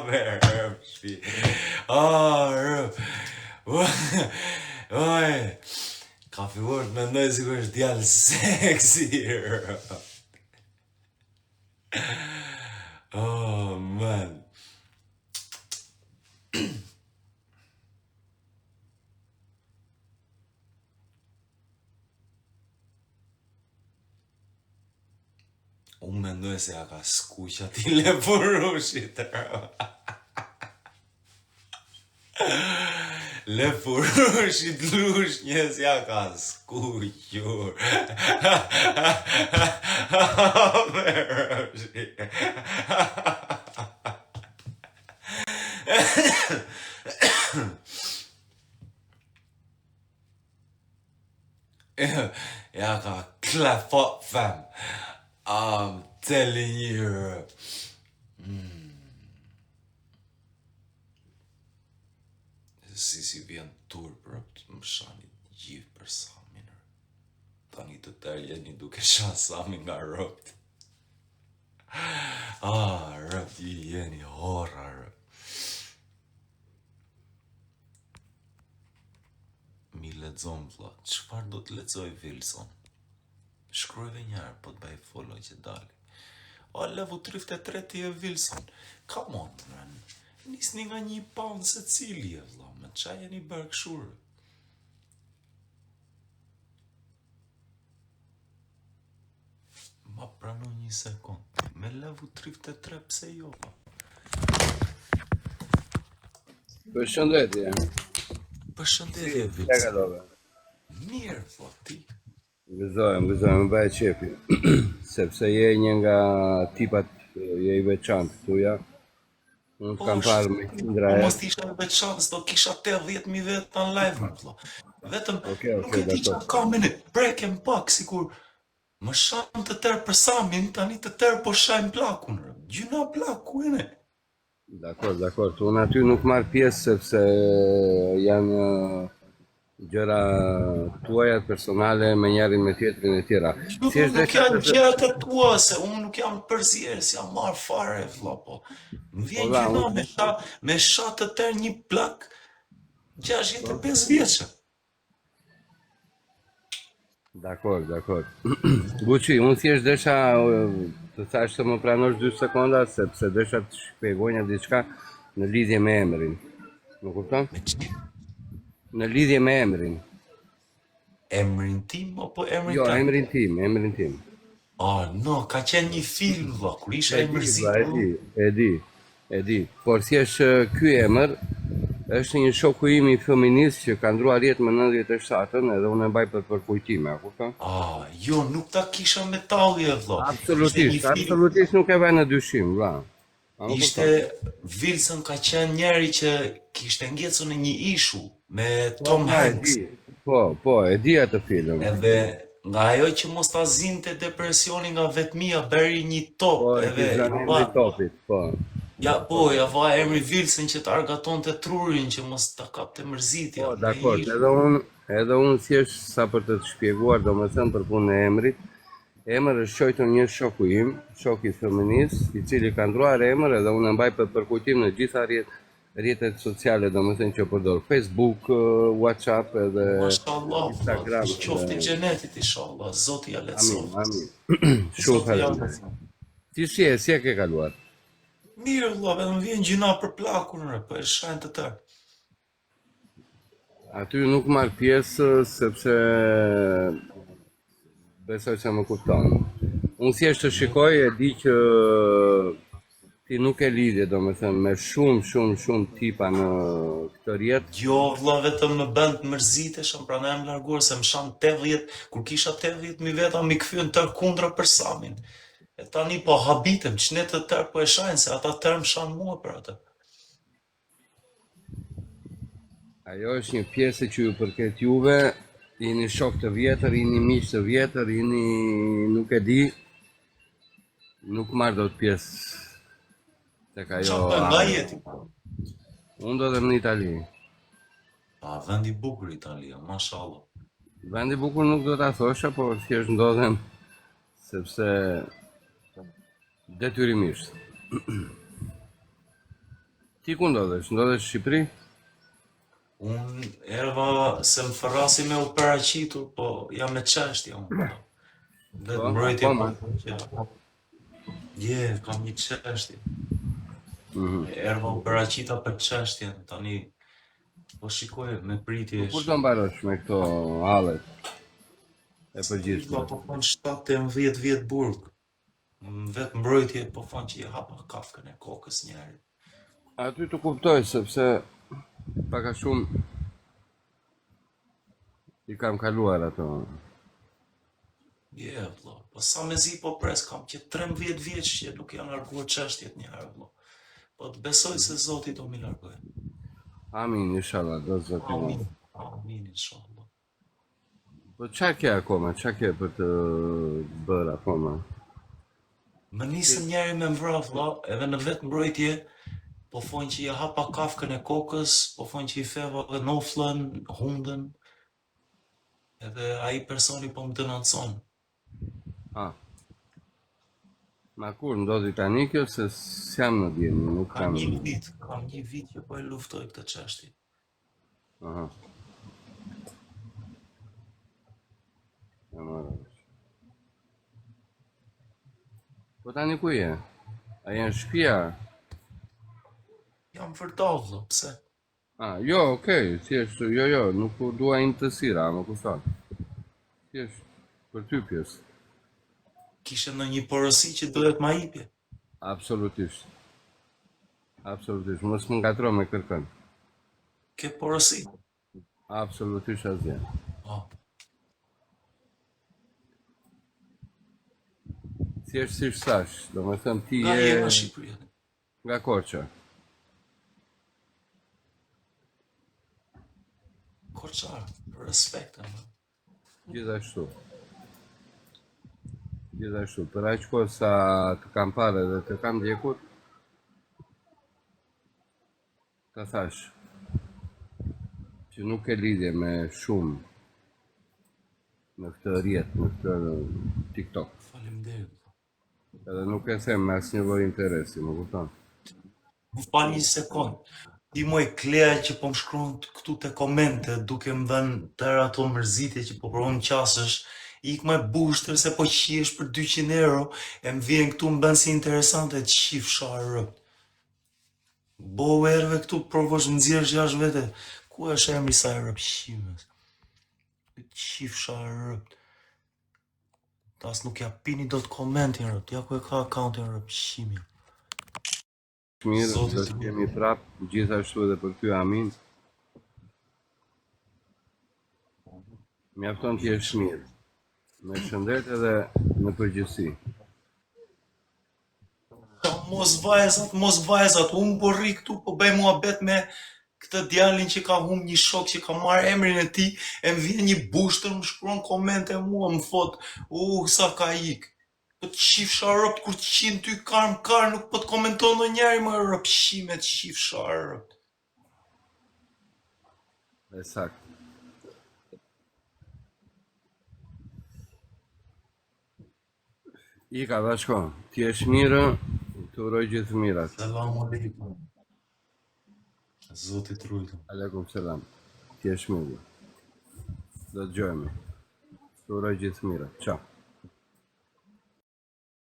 Rëp, shpi. Rëp. Oj, ka filluar të mendoj sikur është djalë seksi, rëp. Oh, man. Unë mendoj se ja ka skuq ati Lefurushit. Lefurushit lushnjës ja ka skuqur. Ja ka clap up, fam. I'm telling you. Si vjen tur për të më shani gjithë për Samin. Tani të tërë jeni duke shanë Samin nga rëpt. Rëpt i jeni horra, rëpt. Mi lexon, vlla, çfarë do të lexoj Wilson? Shkruajve njerë, po të bëj follow që dali. Levu 33 ti e Wilson. Come on, man. Nisni nga £1 se cili e, vlla. Me qa jeni bërë këshurë? Ma pranu një sekund. Me levu 33 pse jo, vlla? Përshëndetje. Përshëndetje, Çka Wilson. kalove? Mirë, vlla, ti. Gëzohem, më bëhe qepi. Sepse je një nga tipat, je i veçantë këtuja. Unë kam parë me qindra e... Mos t'isha në veçantë, do kisha 80.000 vetë në live, më vlla. Vetëm, nuk e di qa ka me në breken pak, sikur më shanë të tërë për Samin, tani të tërë po shajnë plakun, gjyna plaku e ne. Dakor, unë aty nuk marrë pjesë sepse janë gjëra tuaja personale me njërin me tjetrin e tjera. Nuk janë gjërat e tua, se unë nuk jam përzierë, si jam marrë fare, vlla, po. Më vjen gjyna me shatë të tërë një plak 65 vjeçë. Dakor. Guçi, unë thjesht desha të thash të më pranosh 2 sekonda, sepse desha të shpjegoja diçka në lidhje me emrin. Më kupton? Në lidhje me emrin. Emrin tim apo emrin Jo, tënd? emrin tim. No, ka qenë një film, vlla, kur isha e mërzitur. E di. Por thjesht ky emër është një shoku im i feminist që ka ndruar jetë më 97-ën edhe unë e mbaj për përkujtime, a kupton? Jo, nuk ta kisha me talje, vlla. Absolutisht nuk e vaj në dyshim, vlla. Ishte Wilson ka qenë njeri që kishte ngecur në një ishu me Tom Hanks. Po, e di atë film. Edhe nga ajo që mos ta zinte depresioni nga vetmia, beri një top, edhe topit, po. Ja va emri Wilson që të argaton të trurin që mos ta kapte mërzitja. Po, dakor, edhe unë thjesht sa për të shpjeguar, do më thëmë për punë e emrit, emër është qojtur një shoku im, shoki feminist, i cili ka ndruar emër edhe unë e mbaj për përkujtim në gjitha rjetet sociale, do më thënë që përdor Facebook, WhatsApp edhe Instagram. Qofti xhenetit, inshallah, Zoti ja letëson. Amin. Shumë faleminderit. Ti si e ke kaluar? Mirë, vlla, vetëm vjen gjyna për plakun, po e shajnë të tërë. Aty nuk marr pjesë sepse besoj se më kupton. Unë thjesht të shikoj e di që ti nuk e lidhje, do me thëmë, me shumë tipa në këtë rjetë. Jo, vlla, vetëm më bënd mërziteshëm, prandaj më larguar se më shanë 80, kur kisha 80.000 veta, mi kthyen tërë kundra për Samin. E tani po habitem, që ne të tërë po e shajnë, se ata tërë më shanë mua për atë. Ajo është një pjesë që ju përket juve, jeni shok të vjetër, jeni miq të vjetër, jeni nuk e di, nuk marrë do të pjesë tek ajo. Nga jeti? Unë do dhe në Itali. Vendi bukur Italia, mashallah. Vendi bukur nuk do ta thosha, por thjesht ndodhem sepse detyrimisht. Ti ku ndodhesh? Ndodhesh në Shqipëri? Unë erdha se më fërrasi me u paraqitur, po jam me çështje unë. Vetë Po, mbrojtje akoma. po. Kam një çështje. Mhm. Erdha u paraqita për çështjen, tani po shikoj me pritje. Po kur do mbarosh me këto hallet e përgjithshme? Po fon 17 vjet burg. Vetë mbrojtje po fon që i hapa kafkën e kokës njerit. Aty të kuptoj sepse paka shumë i kam kaluar ato. Vlla, po sa me zi po pres, kam që 13 vjeç që nuk janë larguar çështjet një herë, vlla. Po të besoj se Zoti do mi largoj. Amin, inshallah, do Zoti. Amin. Amin, inshallah. Po çka ke akoma? Çka ke për të bërë akoma? Më nisën njeri me mvra, vlla, edhe në vetë mbrojtje, po thonë që i hapa kafkën e kokës, po thonë që i feva dhe noflën, hundën, edhe ai personi po më denoncon. Ah. Ma kur ndodhi tani kjo se s'jam në djeni, nuk kam. Kam një vit që po e luftoj këtë çështje. Aha. E marrë. Po tani ku je? A je në shtëpia? Jam vërtet, vlla, pse? Jo, okej, thjesht, jo, nuk u dua intësira, më kupton. Thjesht, për ty pjesë. Kishe në një porosi që duhet ma ipje? Absolutisht. Absolutisht, mos më ngatro me kërkën. Ke porosi? Absolutisht asgjë. Oh. Thjesht si thash, domethënë ti Nga je je nga Shqipëria? nga Korça. Korçar, respekt, ama. Gjithashtu. Gjithashtu, për aq kohë sa të kam parë dhe të kam ndjekur, ta thash që nuk ke lidhje me shumë në këtë rjet, në këtë TikTok. Faleminderit. Edhe nuk e them me asnjë lloj interesi, më kupton? Më fal një sekond. Ti moj Klea që po më shkruan këtu te komente, duke më dhënë tërë ato mërzitje që po provon qasësh, ik me bushtër se po qihesh për 200 euro, e më vjen këtu më bën si interesante të qif sharë. Bo erve këtu provosh më nxjerrësh jashtë vete. Ku është emri i saj rëpshimes? Qif sharë. Tas nuk ja pini dot komentin rëpt, ja ku e ka akauntin rëpshimi. Mirë, do të kemi prap, gjithashtu edhe për ty Amin. Mjafton të jesh mirë. Me shëndet edhe në përgjithësi. Mos vajzat, unë po rri këtu, po bëj muhabet me këtë djalin që ka humb një shok që ka marrë emrin e tij, e më vjen një bushtër, më shkruan komente mua, më thot, sa ka ik. Po të qifsha rëpt, kur të qinë ty karm, nuk po të komenton në njeri më rëpshime të qifsha rëpt. E sakt. Ika, bashko, ti jesh mirë, të uroj gjithë mirat. Selamu alaikum. Zotit rujtëm. Aleikum selam. Ti jesh mirë. Do të gjojme. Të uroj gjithë mirat. Ciao.